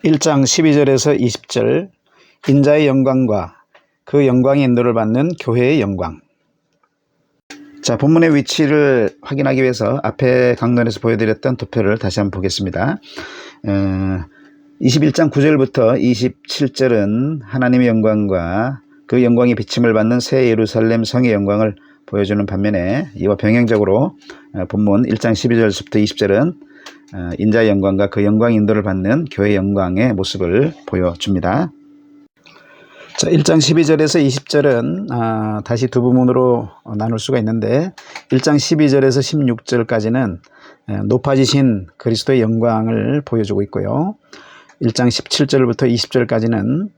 1장 12절에서 20절 인자의 영광과 그 영광의 인도를 받는 교회의 영광. 자, 본문의 위치를 확인하기 위해서 앞에 강론에서 보여드렸던 도표를 다시 한번 보겠습니다. 21장 9절부터 27절은 하나님의 영광과 그 영광의 비침을 받는 새 예루살렘 성의 영광을 보여주는 반면에 이와 병행적으로 본문 1장 12절부터 20절은 인자의 영광과 그 영광의 인도를 받는 교회의 영광의 모습을 보여줍니다. 자, 1장 12절에서 20절은 다시 두 부분으로 나눌 수가 있는데 1장 12절에서 16절까지는 높아지신 그리스도의 영광을 보여주고 있고요. 1장 17절부터 20절까지는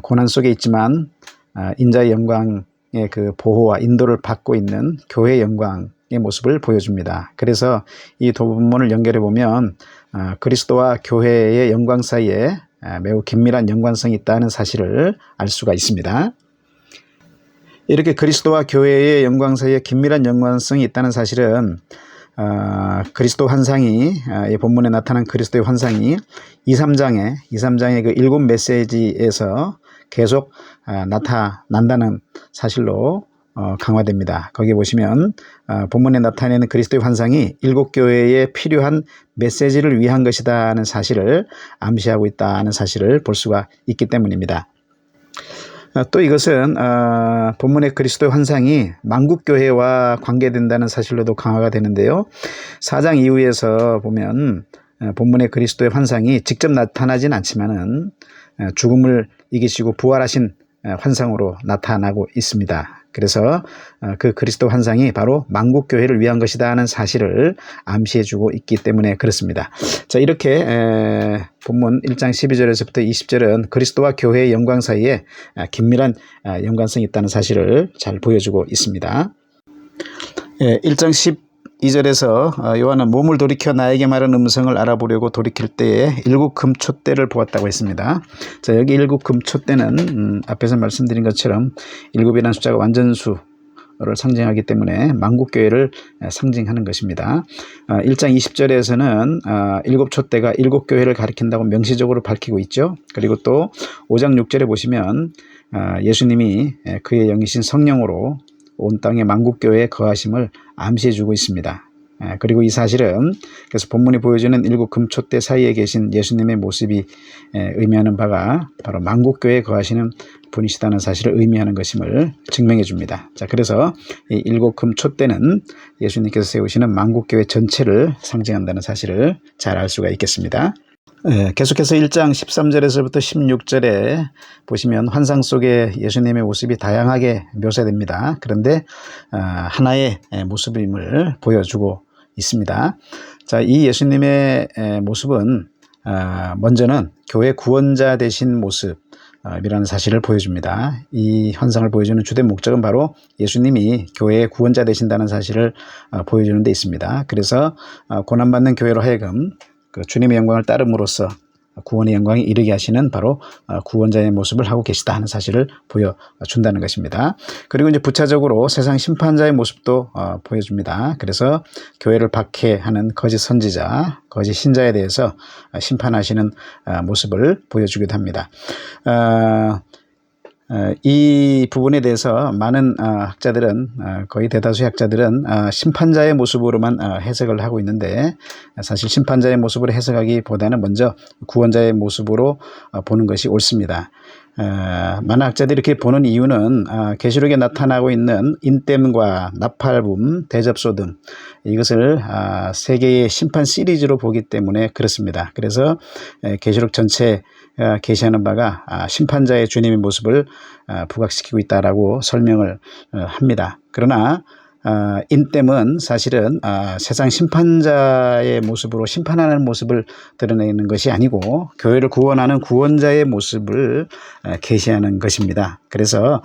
고난 속에 있지만 인자의 영광의 그 보호와 인도를 받고 있는 교회의 영광의 모습을 보여줍니다. 그래서 이 두 부분을 연결해 보면 그리스도와 교회의 영광 사이에 매우 긴밀한 연관성이 있다는 사실을 알 수가 있습니다. 이렇게 그리스도와 교회의 영광 사이에 긴밀한 연관성이 있다는 사실은 그리스도 환상이 이 본문에 나타난 그리스도의 환상이 2, 3장의 그 7 메시지에서 계속 나타난다는 사실로 강화됩니다. 거기 보시면 본문에 나타내는 그리스도의 환상이 7 교회에 필요한 메시지를 위한 것이다는 사실을 암시하고 있다는 사실을 볼 수가 있기 때문입니다. 또 이것은 본문의 그리스도의 환상이 만국교회와 관계된다는 사실로도 강화가 되는데요. 4장 이후에서 보면 본문의 그리스도의 환상이 직접 나타나진 않지만은 죽음을 이기시고 부활하신 환상으로 나타나고 있습니다. 그래서 그 그리스도 환상이 바로 만국교회를 위한 것이다 하는 사실을 암시해주고 있기 때문에 그렇습니다. 자, 이렇게 본문 1장 12절에서부터 20절은 그리스도와 교회의 영광 사이에 긴밀한 연관성이 있다는 사실을 잘 보여주고 있습니다. 1장 12절에서 요한은 몸을 돌이켜 나에게 말한 음성을 알아보려고 돌이킬 때에 7 금촛대를 보았다고 했습니다. 자, 여기 7 금촛대는 앞에서 말씀드린 것처럼 7이라는 숫자가 완전수를 상징하기 때문에 만국교회를 상징하는 것입니다. 1장 20절에서는 7 촛대가 7 교회를 가리킨다고 명시적으로 밝히고 있죠. 그리고 또 5장 6절에 보시면 예수님이 그의 영이신 성령으로 온 땅의 만국교회에 거하심을 암시해주고 있습니다. 그리고 이 사실은 그래서 본문이 보여주는 7 금촛대 사이에 계신 예수님의 모습이 의미하는 바가 바로 만국교회에 거하시는 분이시다는 사실을 의미하는 것임을 증명해 줍니다. 자, 그래서 이 7 금촛대는 예수님께서 세우시는 만국교회 전체를 상징한다는 사실을 잘 알 수가 있겠습니다. 계속해서 1장 13절에서부터 16절에 보시면 환상 속에 예수님의 모습이 다양하게 묘사됩니다. 그런데 하나의 모습임을 보여주고 있습니다. 자, 이 예수님의 모습은 먼저는 교회 구원자 되신 모습이라는 사실을 보여줍니다. 이 환상을 보여주는 주된 목적은 바로 예수님이 교회의 구원자 되신다는 사실을 보여주는 데 있습니다. 그래서 고난받는 교회로 하여금 그 주님의 영광을 따름으로써 구원의 영광에 이르게 하시는 바로 구원자의 모습을 하고 계시다 하는 사실을 보여준다는 것입니다. 그리고 이제 부차적으로 세상 심판자의 모습도 보여줍니다. 그래서 교회를 박해하는 거짓 선지자, 거짓 신자에 대해서 심판하시는 모습을 보여주기도 합니다. 이 부분에 대해서 많은 학자들은 거의 대다수의 학자들은 심판자의 모습으로만 해석을 하고 있는데 사실 심판자의 모습으로 해석하기보다는 먼저 구원자의 모습으로 보는 것이 옳습니다. 많은 학자들이 이렇게 보는 이유는 계시록에 나타나고 있는 인땜과 나팔붐, 대접소등 이것을 세 개의 심판 시리즈로 보기 때문에 그렇습니다. 그래서 계시록 전체 계시하는 바가 심판자의 주님의 모습을 부각시키고 있다라고 설명을 합니다. 그러나 인땜은 사실은 세상 심판자의 모습으로 심판하는 모습을 드러내는 것이 아니고 교회를 구원하는 구원자의 모습을 계시하는 것입니다. 그래서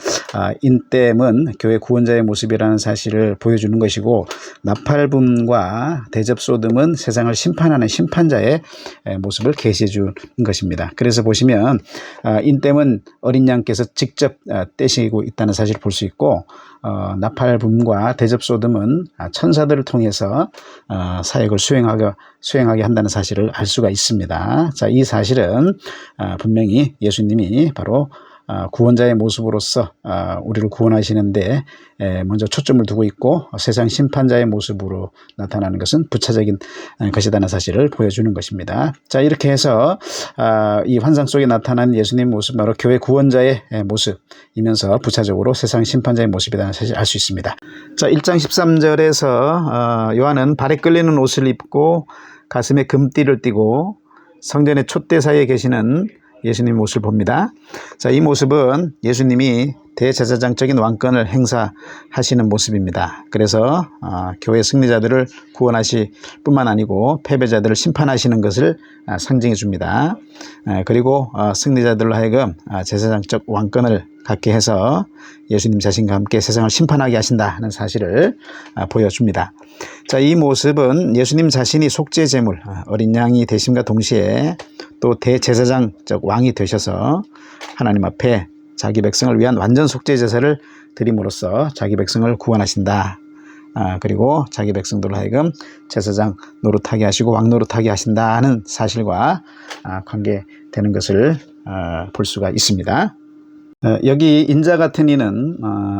인땜은 교회 구원자의 모습이라는 사실을 보여주는 것이고 나팔붐과 대접소돔은 세상을 심판하는 심판자의 모습을 계시해 주는 것입니다. 그래서 보시면 인땜은 어린 양께서 직접 떼시고 있다는 사실을 볼 수 있고 나팔붐과 대접 소돔은 천사들을 통해서 사역을 수행하게 한다는 사실을 알 수가 있습니다. 자, 이 사실은 분명히 예수님이 바로 구원자의 모습으로서 우리를 구원하시는데 먼저 초점을 두고 있고, 세상 심판자의 모습으로 나타나는 것은 부차적인 것이라는 사실을 보여주는 것입니다. 자, 이렇게 해서 이 환상 속에 나타난 예수님의 모습, 바로 교회 구원자의 모습이면서 부차적으로 세상 심판자의 모습이라는 사실을 알 수 있습니다. 자, 1장 13절에서 요한은 발에 끌리는 옷을 입고 가슴에 금띠를 띠고 성전의 촛대 사이에 계시는 예수님의 모습을 봅니다. 자, 이 모습은 예수님이 대제사장적인 왕권을 행사하시는 모습입니다. 그래서 교회 승리자들을 구원하실 뿐만 아니고 패배자들을 심판하시는 것을 상징해 줍니다. 그리고 승리자들로 하여금 제사장적 왕권을 갖게 해서 예수님 자신과 함께 세상을 심판하게 하신다는 사실을 보여줍니다. 자, 이 모습은 예수님 자신이 속죄 제물, 어린 양이 되심과 동시에 또 대제사장적 왕이 되셔서 하나님 앞에 자기 백성을 위한 완전 속죄 제사를 드림으로써 자기 백성을 구원하신다. 그리고 자기 백성들로 하여금 제사장 노릇하게 하시고 왕 노릇하게 하신다는 사실과 관계되는 것을 볼 수가 있습니다. 여기 인자 같은 이는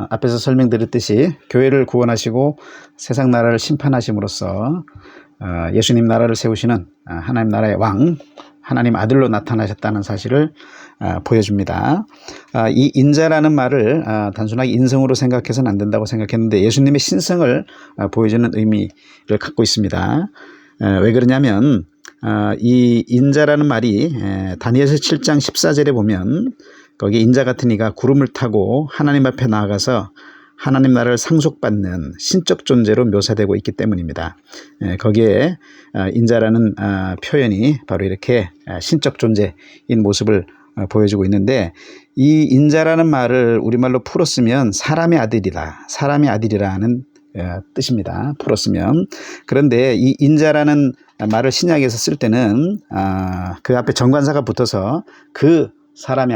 앞에서 설명드렸듯이 교회를 구원하시고 세상 나라를 심판하심으로써 예수님 나라를 세우시는 하나님 나라의 왕, 하나님 아들로 나타나셨다는 사실을 보여줍니다. 이 인자라는 말을 단순하게 인성으로 생각해서는 안 된다고 생각했는데 예수님의 신성을 보여주는 의미를 갖고 있습니다. 왜 그러냐면 이 인자라는 말이 다니엘서 7장 14절에 보면 거기 인자 같은 이가 구름을 타고 하나님 앞에 나아가서 하나님 나라를 상속받는 신적 존재로 묘사되고 있기 때문입니다. 거기에 인자라는 표현이 바로 이렇게 신적 존재인 모습을 보여주고 있는데, 이 인자라는 말을 우리말로 풀었으면 사람의 아들이라는 뜻입니다. 풀었으면. 그런데 이 인자라는 말을 신약에서 쓸 때는 그 앞에 정관사가 붙어서 그 사람의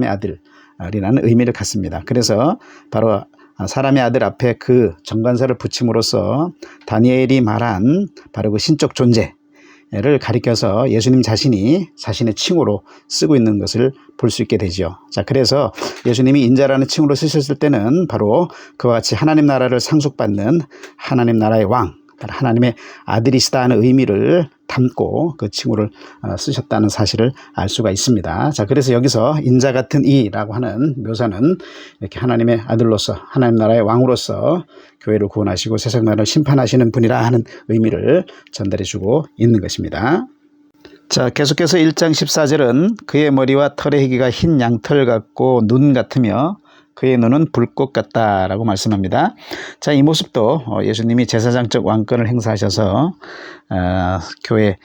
아들이라는 의미를 갖습니다. 그래서 바로 사람의 아들 앞에 그 정관사를 붙임으로써 다니엘이 말한 바로 그 신적 존재를 가리켜서 예수님 자신이 자신의 칭호로 쓰고 있는 것을 볼 수 있게 되죠. 자, 그래서 예수님이 인자라는 칭호로 쓰셨을 때는 바로 그와 같이 하나님 나라를 상속받는 하나님 나라의 왕, 하나님의 아들이시다 하는 의미를 담고 그 칭호를 쓰셨다는 사실을 알 수가 있습니다. 자, 그래서 여기서 인자 같은 이라고 하는 묘사는 이렇게 하나님의 아들로서 하나님 나라의 왕으로서 교회를 구원하시고 세상 나라를 심판하시는 분이라 하는 의미를 전달해 주고 있는 것입니다. 자, 계속해서 1장 14절은 그의 머리와 털의 희기가 흰 양털 같고 눈 같으며 그의 눈은 불꽃 같다라고 말씀합니다. 자, 이 모습도 예수님이 제사장적 왕권을 행사하셔서 교회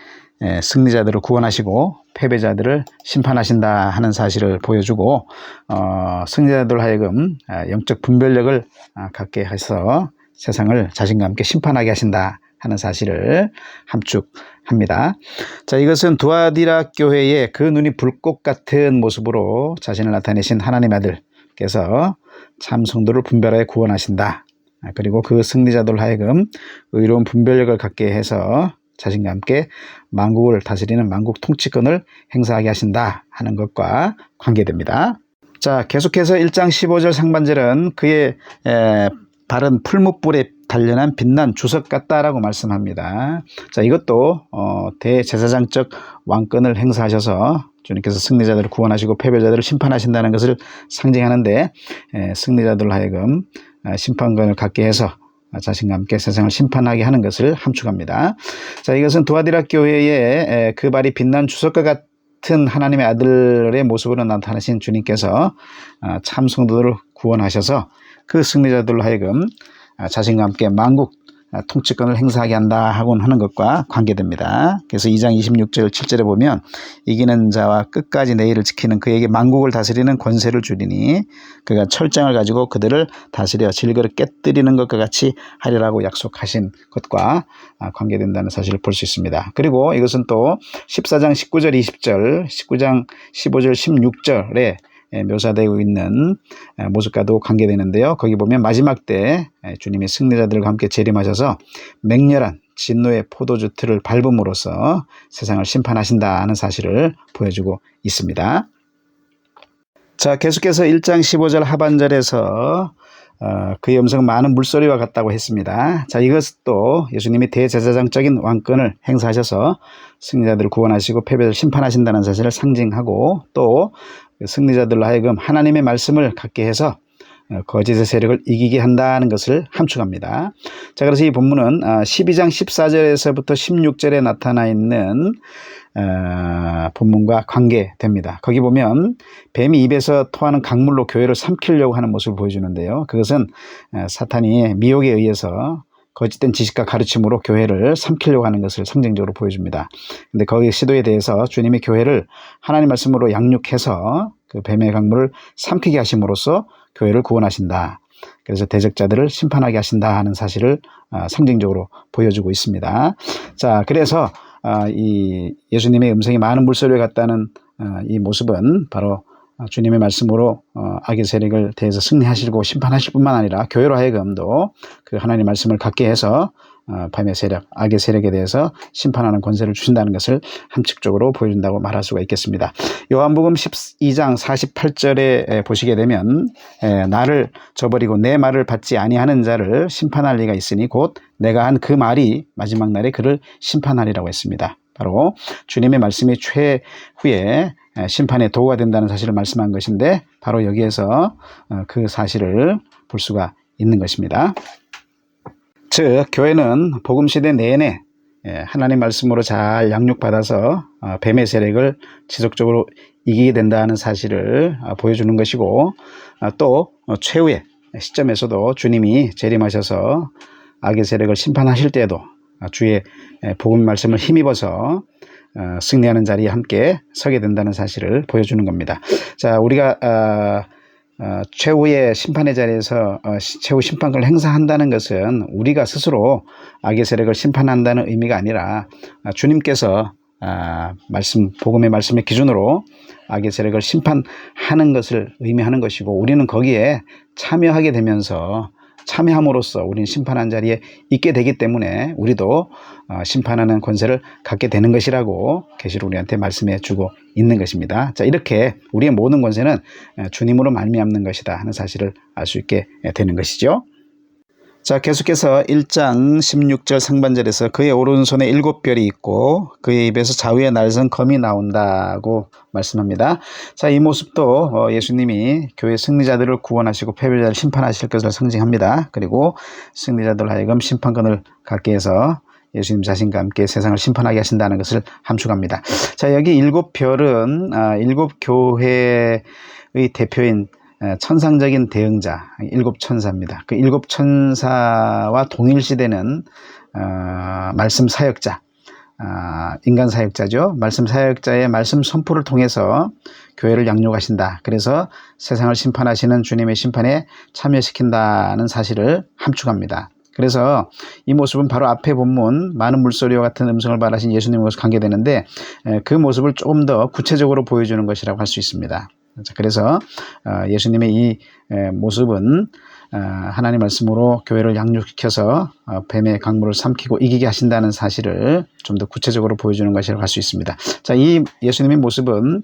승리자들을 구원하시고 패배자들을 심판하신다 하는 사실을 보여주고, 승리자들 하여금 영적 분별력을 갖게 해서 세상을 자신과 함께 심판하게 하신다 하는 사실을 함축합니다. 자, 이것은 두아디라 교회의 그 눈이 불꽃 같은 모습으로 자신을 나타내신 하나님 아들께서 참 성도를 분별하여 구원하신다. 그리고 그 승리자들 하여금 의로운 분별력을 갖게 해서 자신과 함께 만국을 다스리는 만국 통치권을 행사하게 하신다 하는 것과 관계됩니다. 자, 계속해서 1장 15절 상반절은 그의 발은 풀무불에 단련한 빛난 주석 같다라고 말씀합니다. 자, 이것도 대제사장적 왕권을 행사하셔서 주님께서 승리자들을 구원하시고 패배자들을 심판하신다는 것을 상징하는데, 승리자들 하여금 심판권을 갖게 해서 자신과 함께 세상을 심판하게 하는 것을 함축합니다. 자, 이것은 두아디라 교회의 그 발이 빛난 주석과 같은 하나님의 아들의 모습으로 나타나신 주님께서 참 성도들을 구원하셔서 그 승리자들로 하여금 자신과 함께 만국 통치권을 행사하게 한다 하고는 하는 것과 관계됩니다. 그래서 2장 26절 7절에 보면 이기는 자와 끝까지 내 일을 지키는 그에게 만국을 다스리는 권세를 주리니 그가 철장을 가지고 그들을 다스려 질거를 깨뜨리는 것과 같이 하리라고 약속하신 것과 관계된다는 사실을 볼 수 있습니다. 그리고 이것은 또 14장 19절 20절 19장 15절 16절에 묘사되고 있는 모습과도 관계되는데요. 거기 보면 마지막 때 주님이 승리자들과 함께 재림하셔서 맹렬한 진노의 포도주 틀을 밟음으로써 세상을 심판하신다는 사실을 보여주고 있습니다. 자, 계속해서 1장 15절 하반절에서 그의 음성은 많은 물소리와 같다고 했습니다. 자, 이것도 예수님이 대제사장적인 왕권을 행사하셔서 승리자들을 구원하시고 패배를 심판하신다는 사실을 상징하고, 또 승리자들로 하여금 하나님의 말씀을 갖게 해서 거짓의 세력을 이기게 한다는 것을 함축합니다. 자, 그래서 이 본문은 12장 14절에서부터 16절에 나타나 있는 본문과 관계됩니다. 거기 보면 뱀이 입에서 토하는 강물로 교회를 삼키려고 하는 모습을 보여주는데요. 그것은 사탄이 미혹에 의해서 거짓된 지식과 가르침으로 교회를 삼키려고 하는 것을 상징적으로 보여줍니다. 근데 거기 시도에 대해서 주님이 교회를 하나님 말씀으로 양육해서 그 뱀의 강물을 삼키게 하심으로써 교회를 구원하신다. 그래서 대적자들을 심판하게 하신다 하는 사실을 상징적으로 보여주고 있습니다. 자, 그래서 이 예수님의 음성이 많은 물소리와 같다는 이 모습은 바로 주님의 말씀으로 악의 세력을 대해서 승리하시고 심판하실 뿐만 아니라 교회로 하여금도 그 하나님의 말씀을 갖게 해서 밤의 세력, 악의 세력에 대해서 심판하는 권세를 주신다는 것을 함축적으로 보여준다고 말할 수가 있겠습니다. 요한복음 12장 48절에 보시게 되면 나를 저버리고 내 말을 받지 아니하는 자를 심판할 리가 있으니 곧 내가 한 그 말이 마지막 날에 그를 심판하리라고 했습니다. 바로 주님의 말씀이 최후에 심판의 도구가 된다는 사실을 말씀한 것인데, 바로 여기에서 그 사실을 볼 수가 있는 것입니다. 즉 교회는 복음시대 내내 하나님 말씀으로 잘 양육받아서 뱀의 세력을 지속적으로 이기게 된다는 사실을 보여주는 것이고, 또 최후의 시점에서도 주님이 재림하셔서 악의 세력을 심판하실 때에도 주의 복음 말씀을 힘입어서 승리하는 자리에 함께 서게 된다는 사실을 보여주는 겁니다. 자, 우리가 최후의 심판의 자리에서 최후 심판권을 행사한다는 것은 우리가 스스로 악의 세력을 심판한다는 의미가 아니라 주님께서 복음의 말씀의 기준으로 악의 세력을 심판하는 것을 의미하는 것이고, 우리는 거기에 참여하게 되면서 참여함으로써 우리는 심판한 자리에 있게 되기 때문에 우리도 심판하는 권세를 갖게 되는 것이라고 계시로 우리한테 말씀해 주고 있는 것입니다. 자, 이렇게 우리의 모든 권세는 주님으로 말미암는 것이다 하는 사실을 알 수 있게 되는 것이죠. 자, 계속해서 1장 16절 상반절에서 그의 오른손에 7별이 있고 그의 입에서 좌우에 날선 검이 나온다고 말씀합니다. 자, 이 모습도 예수님이 교회 승리자들을 구원하시고 패배자를 심판하실 것을 상징합니다. 그리고 승리자들 하여금 심판권을 갖게 해서 예수님 자신과 함께 세상을 심판하게 하신다는 것을 함축합니다. 자, 여기 7별은 7교회의 대표인 천상적인 대응자 7천사입니다. 그 7천사와 동일시되는 말씀 사역자, 인간 사역자죠. 말씀 사역자의 말씀 선포를 통해서 교회를 양육하신다. 그래서 세상을 심판하시는 주님의 심판에 참여시킨다는 사실을 함축합니다. 그래서 이 모습은 바로 앞에 본문 많은 물소리와 같은 음성을 발하신 예수님과 관계되는데, 그 모습을 조금 더 구체적으로 보여주는 것이라고 할 수 있습니다. 그래서 예수님의 이 모습은 하나님 말씀으로 교회를 양육시켜서 뱀의 강물을 삼키고 이기게 하신다는 사실을 좀 더 구체적으로 보여주는 것이라고 할 수 있습니다. 자, 이 예수님의 모습은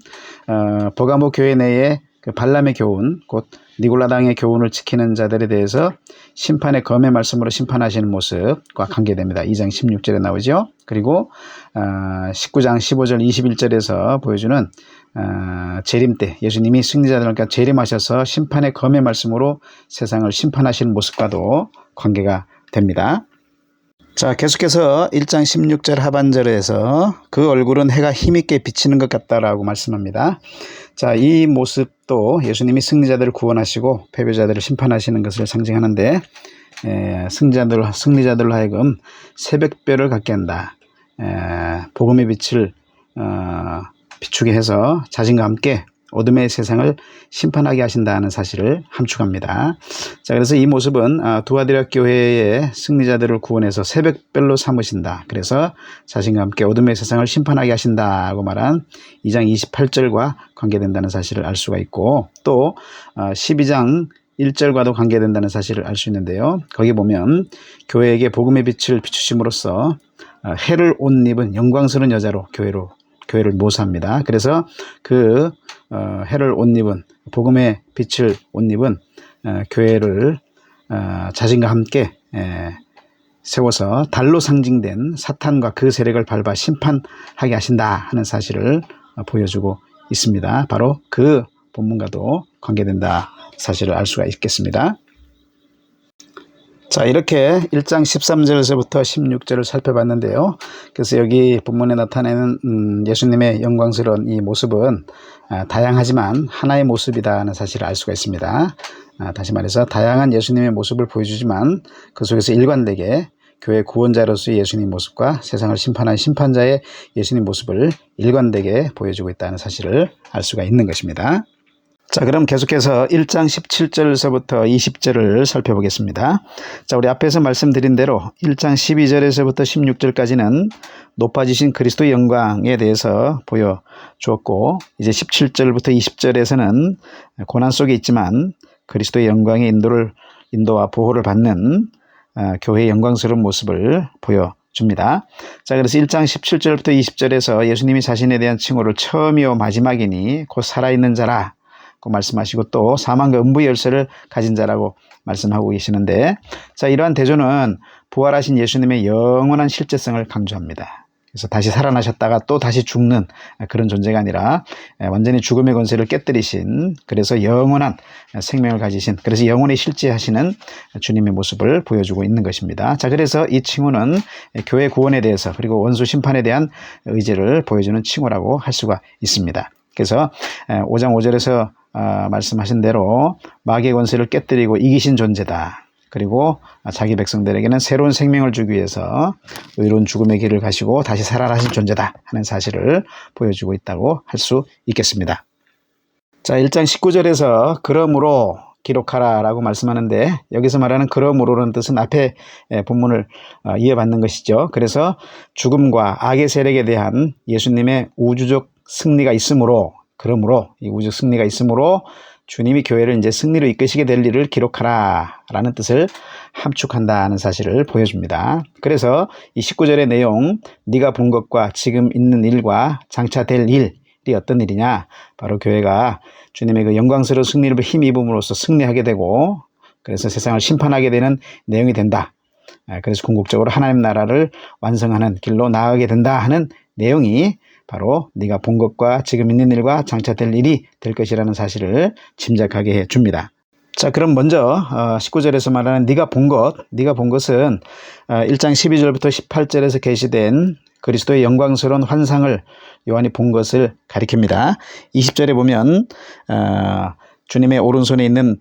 버가모 교회 내에 그 발람의 교훈, 곧 니골라당의 교훈을 지키는 자들에 대해서 심판의 검의 말씀으로 심판하시는 모습과 관계됩니다. 2장 16절에 나오죠. 그리고 19장 15절 21절에서 보여주는 재림 때 예수님이 승리자들과 재림하셔서 심판의 검의 말씀으로 세상을 심판하시는 모습과도 관계가 됩니다. 자, 계속해서 1장 16절 하반절에서 그 얼굴은 해가 힘있게 비치는 것 같다라고 말씀합니다. 자, 이 모습도 예수님이 승리자들을 구원하시고 패배자들을 심판하시는 것을 상징하는데, 승리자들로 하여금 새벽별을 갖게 한다. 복음의 빛을 비추게 해서 자신과 함께 어둠의 세상을 심판하게 하신다는 사실을 함축합니다. 자, 그래서 이 모습은 두아디라 교회의 승리자들을 구원해서 새벽별로 삼으신다. 그래서 자신과 함께 어둠의 세상을 심판하게 하신다고 말한 2장 28절과 관계된다는 사실을 알 수가 있고, 또 12장 1절과도 관계된다는 사실을 알 수 있는데요. 거기 보면 교회에게 복음의 빛을 비추심으로써 해를 옷 입은 영광스러운 여자로 교회를 모사합니다. 그래서 그 해를 옷 입은 복음의 빛을 옷 입은 교회를 자신과 함께 세워서 달로 상징된 사탄과 그 세력을 밟아 심판하게 하신다 하는 사실을 보여주고 있습니다. 바로 그 본문과도 관계된다 사실을 알 수가 있겠습니다. 자, 이렇게 1장 13절에서부터 16절을 살펴봤는데요. 그래서 여기 본문에 나타내는 예수님의 영광스러운 이 모습은 다양하지만 하나의 모습이다는 사실을 알 수가 있습니다. 다시 말해서 다양한 예수님의 모습을 보여주지만 그 속에서 일관되게 교회 구원자로서의 예수님 모습과 세상을 심판한 심판자의 예수님 모습을 일관되게 보여주고 있다는 사실을 알 수가 있는 것입니다. 자, 그럼 계속해서 1장 17절에서부터 20절을 살펴보겠습니다. 자, 우리 앞에서 말씀드린 대로 1장 12절에서부터 16절까지는 높아지신 그리스도의 영광에 대해서 보여주었고, 이제 17절부터 20절에서는 고난 속에 있지만 그리스도의 영광의 인도와 보호를 받는 교회의 영광스러운 모습을 보여줍니다. 자, 그래서 1장 17절부터 20절에서 예수님이 자신에 대한 칭호를 처음이요 마지막이니 곧 살아있는 자라 말씀하시고, 또 사망과 음부의 열쇠를 가진 자라고 말씀하고 계시는데, 자, 이러한 대조는 부활하신 예수님의 영원한 실제성을 강조합니다. 그래서 다시 살아나셨다가 또 다시 죽는 그런 존재가 아니라 완전히 죽음의 권세를 깨뜨리신, 그래서 영원한 생명을 가지신, 그래서 영원히 실제하시는 주님의 모습을 보여주고 있는 것입니다. 자, 그래서 이 칭호는 교회 구원에 대해서 그리고 원수 심판에 대한 의지를 보여주는 칭호라고 할 수가 있습니다. 그래서 5장 5절에서 말씀하신 대로 마귀의 권세를 깨뜨리고 이기신 존재다. 그리고 자기 백성들에게는 새로운 생명을 주기 위해서 의로운 죽음의 길을 가시고 다시 살아나신 존재다 하는 사실을 보여주고 있다고 할 수 있겠습니다. 자, 1장 19절에서 그러므로 기록하라 라고 말씀하는데, 여기서 말하는 그러므로라는 뜻은 앞에 본문을 이어받는 것이죠. 그래서 죽음과 악의 세력에 대한 예수님의 우주적 승리가 있으므로, 그러므로 이 우주적 승리가 있으므로 주님이 교회를 이제 승리로 이끄시게 될 일을 기록하라 라는 뜻을 함축한다는 사실을 보여줍니다. 그래서 이 19절의 내용, 네가 본 것과 지금 있는 일과 장차 될 일이 어떤 일이냐, 바로 교회가 주님의 그 영광스러운 승리를 힘입음으로써 승리하게 되고, 그래서 세상을 심판하게 되는 내용이 된다. 그래서 궁극적으로 하나님 나라를 완성하는 길로 나아가게 된다 하는 내용이 바로 네가 본 것과 지금 있는 일과 장차 될 일이 될 것이라는 사실을 짐작하게 해줍니다. 자, 그럼 먼저 19절에서 말하는 네가 본 것은 1장 12절부터 18절에서 계시된 그리스도의 영광스러운 환상을 요한이 본 것을 가리킵니다. 20절에 보면 주님의 오른손에 있는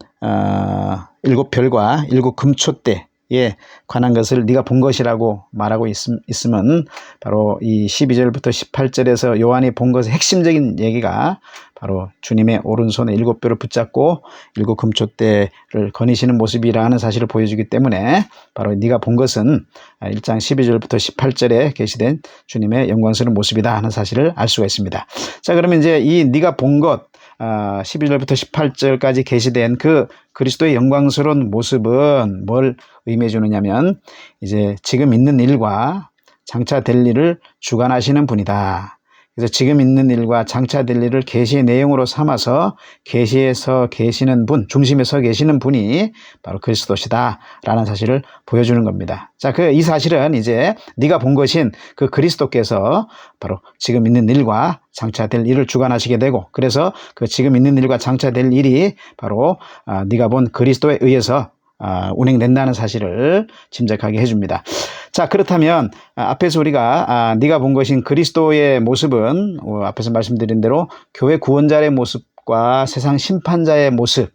7별과 7 금초대에 관한 것을 네가 본 것이라고 말하고 있으면, 바로 이 12절부터 18절에서 요한이 본 것의 핵심적인 얘기가 바로 주님의 오른손에 7뼈를 붙잡고 7 금초대를 거니시는 모습이라는 사실을 보여주기 때문에, 바로 네가 본 것은 1장 12절부터 18절에 계시된 주님의 영광스러운 모습이다 하는 사실을 알 수가 있습니다. 자, 그러면 이제 이 네가 본 것 12절부터 18절까지 계시된 그 그리스도의 영광스러운 모습은 뭘 의미해 주느냐면, 이제 지금 있는 일과 장차 될 일을 주관하시는 분이다. 그래서 지금 있는 일과 장차 될 일을 계시의 내용으로 삼아서 계시에서 계시는 분, 중심에 서 계시는 분이 바로 그리스도시다 라는 사실을 보여주는 겁니다. 자, 이 사실은 이제 네가 본 것인 그 그리스도께서 바로 지금 있는 일과 장차 될 일을 주관하시게 되고, 그래서 그 지금 있는 일과 장차 될 일이 바로 네가 본 그리스도에 의해서 운행된다는 사실을 짐작하게 해줍니다. 자, 그렇다면 앞에서 우리가 네가 본 것인 그리스도의 모습은 앞에서 말씀드린 대로 교회 구원자의 모습과 세상 심판자의 모습,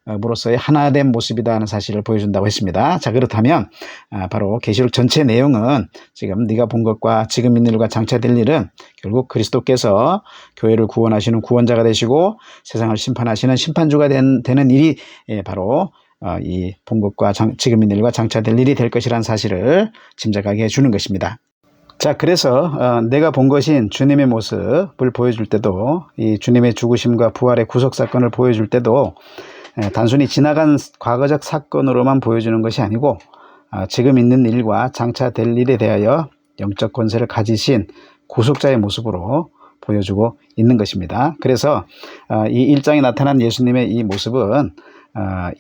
으로서의 하나된 모습이다 하는 사실을 보여준다고 했습니다. 자, 그렇다면 바로 계시록 전체 내용은 지금 네가 본 것과 지금 있는 일과 장차될 일은 결국 그리스도께서 교회를 구원하시는 구원자가 되시고 세상을 심판하시는 심판주가 되는 일이 바로 이 본 것과 지금 있는 일과 장차될 일이 될 것이라는 사실을 짐작하게 해주는 것입니다. 자, 그래서 내가 본 것인 주님의 모습을 보여줄 때도, 이 주님의 죽으심과 부활의 구속사건을 보여줄 때도 단순히 지나간 과거적 사건으로만 보여주는 것이 아니고 지금 있는 일과 장차 될 일에 대하여 영적 권세를 가지신 구속자의 모습으로 보여주고 있는 것입니다. 그래서 이 1장에 나타난 예수님의 이 모습은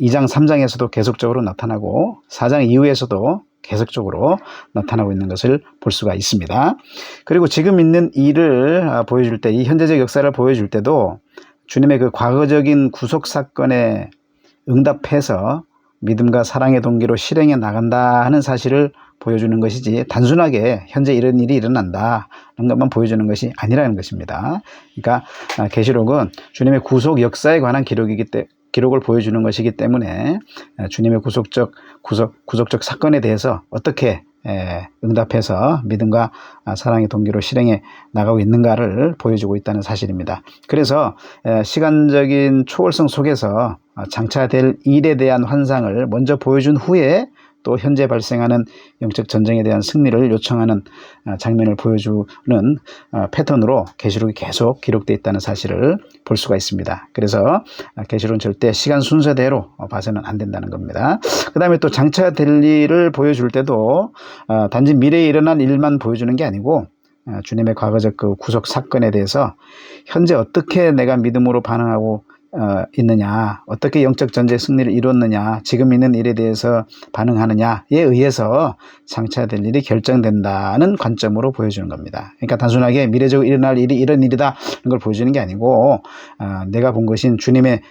2장 3장에서도 계속적으로 나타나고 4장 이후에서도 계속적으로 나타나고 있는 것을 볼 수가 있습니다. 그리고 지금 있는 일을 보여줄 때, 이 현재적 역사를 보여줄 때도 주님의 그 과거적인 구속사건에 응답해서 믿음과 사랑의 동기로 실행해 나간다 하는 사실을 보여주는 것이지, 단순하게 현재 이런 일이 일어난다 하는 것만 보여주는 것이 아니라는 것입니다. 그러니까 계시록은 주님의 구속 역사에 관한 기록을 보여주는 것이기 때문에 주님의 구속적 사건에 대해서 어떻게 응답해서 믿음과 사랑의 동기로 실행해 나가고 있는가를 보여주고 있다는 사실입니다. 그래서 시간적인 초월성 속에서 장차될 일에 대한 환상을 먼저 보여준 후에 또 현재 발생하는 영적 전쟁에 대한 승리를 요청하는 장면을 보여주는 패턴으로 계시록이 계속 기록되어 있다는 사실을 볼 수가 있습니다. 그래서 계시록은 절대 시간 순서대로 봐서는 안 된다는 겁니다. 그 다음에 또 장차 될 일을 보여줄 때도 단지 미래에 일어난 일만 보여주는 게 아니고 주님의 과거적 그 구속 사건에 대해서 현재 어떻게 내가 믿음으로 반응하고 있느냐, 어떻게 영적 전쟁 승리를 이뤘느냐, 지금 있는 일에 대해서 반응하느냐에 의해서 장차될 일이 결정된다는 관점으로 보여주는 겁니다. 그러니까 단순하게 미래적으로 일어날 일이 이런 일이다 이런 걸 보여주는 게 아니고 내가 본 것인 주님의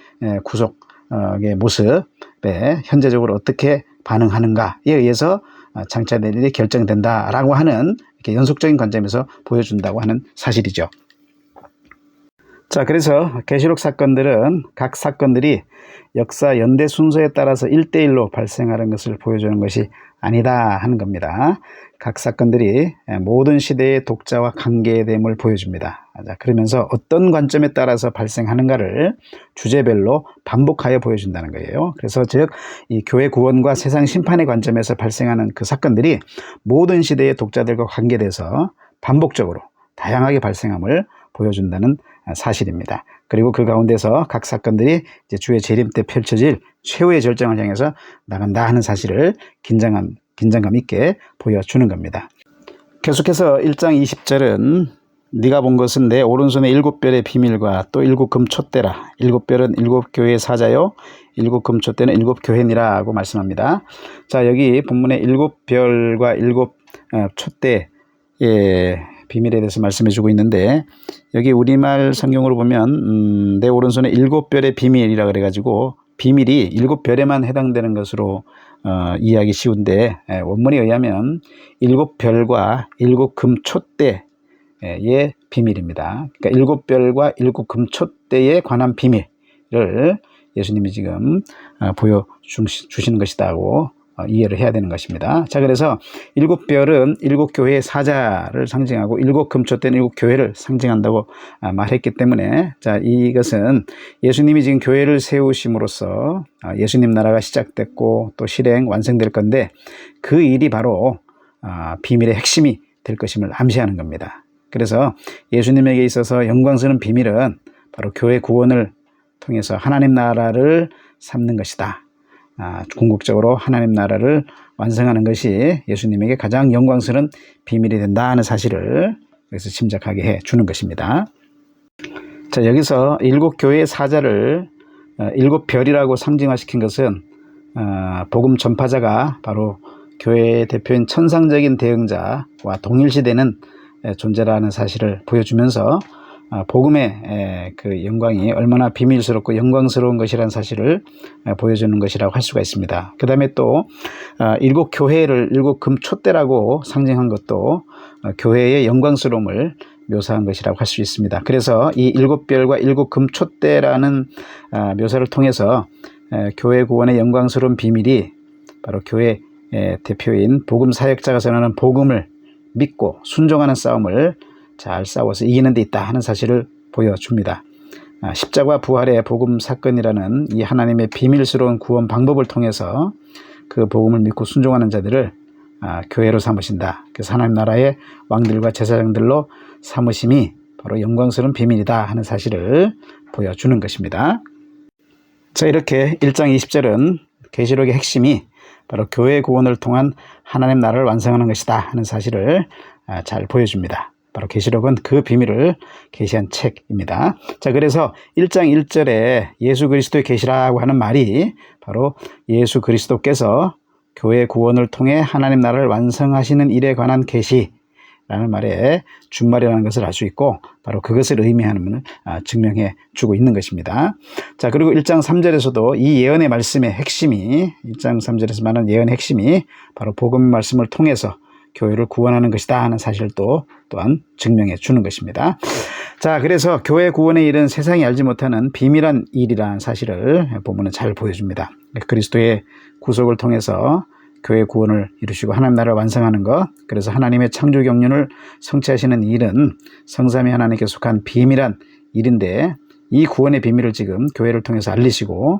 구속의 모습에 현재적으로 어떻게 반응하는가에 의해서 장차될 일이 결정된다라고 하는 이렇게 연속적인 관점에서 보여준다고 하는 사실이죠. 자, 그래서 계시록 사건들은 각 사건들이 역사 연대 순서에 따라서 1대1로 발생하는 것을 보여주는 것이 아니다 하는 겁니다. 각 사건들이 모든 시대의 독자와 관계됨을 보여줍니다. 자, 그러면서 어떤 관점에 따라서 발생하는가를 주제별로 반복하여 보여준다는 거예요. 그래서 즉 이 교회 구원과 세상 심판의 관점에서 발생하는 그 사건들이 모든 시대의 독자들과 관계돼서 반복적으로 다양하게 발생함을 보여준다는 사실입니다. 그리고 그 가운데서 각 사건들이 이제 주의 재림 때 펼쳐질 최후의 절정을 향해서 나간다 하는 사실을 긴장감 있게 보여주는 겁니다. 계속해서 1장 20절은 네가 본 것은 내 오른손의 7별의 비밀과 또 7금 촛대라. 7별은 7교회의 사자요 7금 촛대는 7교회니라 고 말씀합니다. 자, 여기 본문의 7별과 7 촛대의 비밀에 대해서 말씀해 주고 있는데, 여기 우리말 성경으로 보면 내 오른손에 7별의 비밀이라 그래가지고 비밀이 7별에만 해당되는 것으로 이해하기 쉬운데, 원문에 의하면 7별과 7금 촛대의 비밀입니다. 그러니까 7별과 7금 촛대에 관한 비밀을 예수님이 지금 보여주시는 것이다고 이해를 해야 되는 것입니다. 자, 그래서 7별은 7교회의 사자를 상징하고 7금촛대는 7교회를 상징한다고 말했기 때문에, 자, 이것은 예수님이 지금 교회를 세우심으로써 예수님 나라가 시작됐고 또 실행 완성될 건데, 그 일이 바로 비밀의 핵심이 될 것임을 암시하는 겁니다. 그래서 예수님에게 있어서 영광스러운 비밀은 바로 교회 구원을 통해서 하나님 나라를 삼는 것이다. 궁극적으로 하나님 나라를 완성하는 것이 예수님에게 가장 영광스러운 비밀이 된다 하는 사실을 여기서 짐작하게 해 주는 것입니다. 자, 여기서 7교회의 사자를 7별이라고 상징화시킨 것은 복음 전파자가 바로 교회의 대표인 천상적인 대응자와 동일시되는 존재라는 사실을 보여주면서 복음의 그 영광이 얼마나 비밀스럽고 영광스러운 것이라는 사실을 보여주는 것이라고 할 수가 있습니다. 그 다음에 또 7교회를 7금 촛대라고 상징한 것도 교회의 영광스러움을 묘사한 것이라고 할 수 있습니다. 그래서 이 7별과 7금 촛대라는 묘사를 통해서 교회 구원의 영광스러운 비밀이 바로 교회 대표인 복음 사역자가 전하는 복음을 믿고 순종하는 싸움을 잘 싸워서 이기는 데 있다 하는 사실을 보여줍니다. 십자가 부활의 복음 사건이라는 이 하나님의 비밀스러운 구원 방법을 통해서 그 복음을 믿고 순종하는 자들을 교회로 삼으신다. 그래서 하나님 나라의 왕들과 제사장들로 삼으심이 바로 영광스러운 비밀이다 하는 사실을 보여주는 것입니다. 자, 이렇게 1장 20절은 계시록의 핵심이 바로 교회 구원을 통한 하나님 나라를 완성하는 것이다 하는 사실을 잘 보여줍니다. 바로 계시록은 그 비밀을 계시한 책입니다. 자, 그래서 1장 1절에 예수 그리스도의 계시라고 하는 말이 바로 예수 그리스도께서 교회 구원을 통해 하나님 나라를 완성하시는 일에 관한 계시라는 말에 준말이라는 것을 알 수 있고 바로 그것을 의미하는 증명해 주고 있는 것입니다. 자, 그리고 1장 3절에서도 이 예언의 말씀의 핵심이 1장 3절에서 말하는 예언의 핵심이 바로 복음의 말씀을 통해서 교회를 구원하는 것이다 하는 사실을 또한 증명해 주는 것입니다. 자, 그래서 교회 구원의 일은 세상이 알지 못하는 비밀한 일이라는 사실을 본문은 잘 보여줍니다. 그리스도의 구속을 통해서 교회 구원을 이루시고 하나님 나라를 완성하는 것, 그래서 하나님의 창조 경륜을 성취하시는 일은 성삼위 하나님께 속한 비밀한 일인데 이 구원의 비밀을 지금 교회를 통해서 알리시고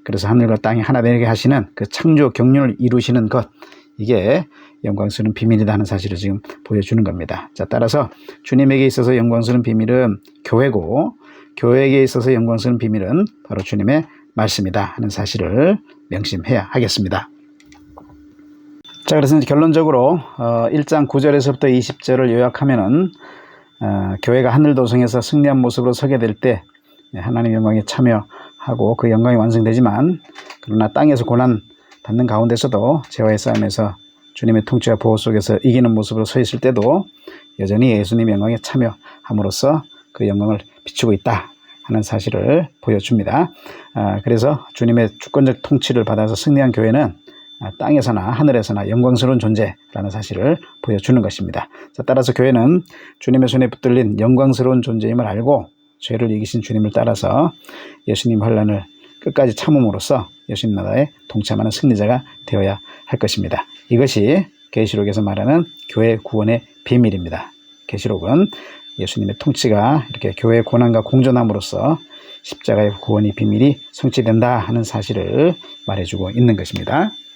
그래서 하늘과 땅이 하나 되게 하시는 그 창조 경륜을 이루시는 것, 이게 영광스러운 비밀이다 하는 사실을 지금 보여주는 겁니다. 자, 따라서 주님에게 있어서 영광스러운 비밀은 교회고 교회에게 있어서 영광스러운 비밀은 바로 주님의 말씀이다 하는 사실을 명심해야 하겠습니다. 자, 그래서 결론적으로 1장 9절에서부터 20절을 요약하면은 교회가 하늘도성에서 승리한 모습으로 서게 될 때 하나님 영광에 참여하고 그 영광이 완성되지만 그러나 땅에서 고난 받는 가운데서도 죄와의 싸움에서 주님의 통치와 보호 속에서 이기는 모습으로 서 있을 때도 여전히 예수님의 영광에 참여함으로써 그 영광을 비추고 있다 하는 사실을 보여줍니다. 그래서 주님의 주권적 통치를 받아서 승리한 교회는 땅에서나 하늘에서나 영광스러운 존재라는 사실을 보여주는 것입니다. 자, 따라서 교회는 주님의 손에 붙들린 영광스러운 존재임을 알고 죄를 이기신 주님을 따라서 예수님 환난을 끝까지 참음으로써 예수님 나라에 동참하는 승리자가 되어야 할 것입니다. 이것이 계시록에서 말하는 교회 구원의 비밀입니다. 계시록은 예수님의 통치가 이렇게 교회의 고난과 공존함으로써 십자가의 구원의 비밀이 성취된다 하는 사실을 말해주고 있는 것입니다.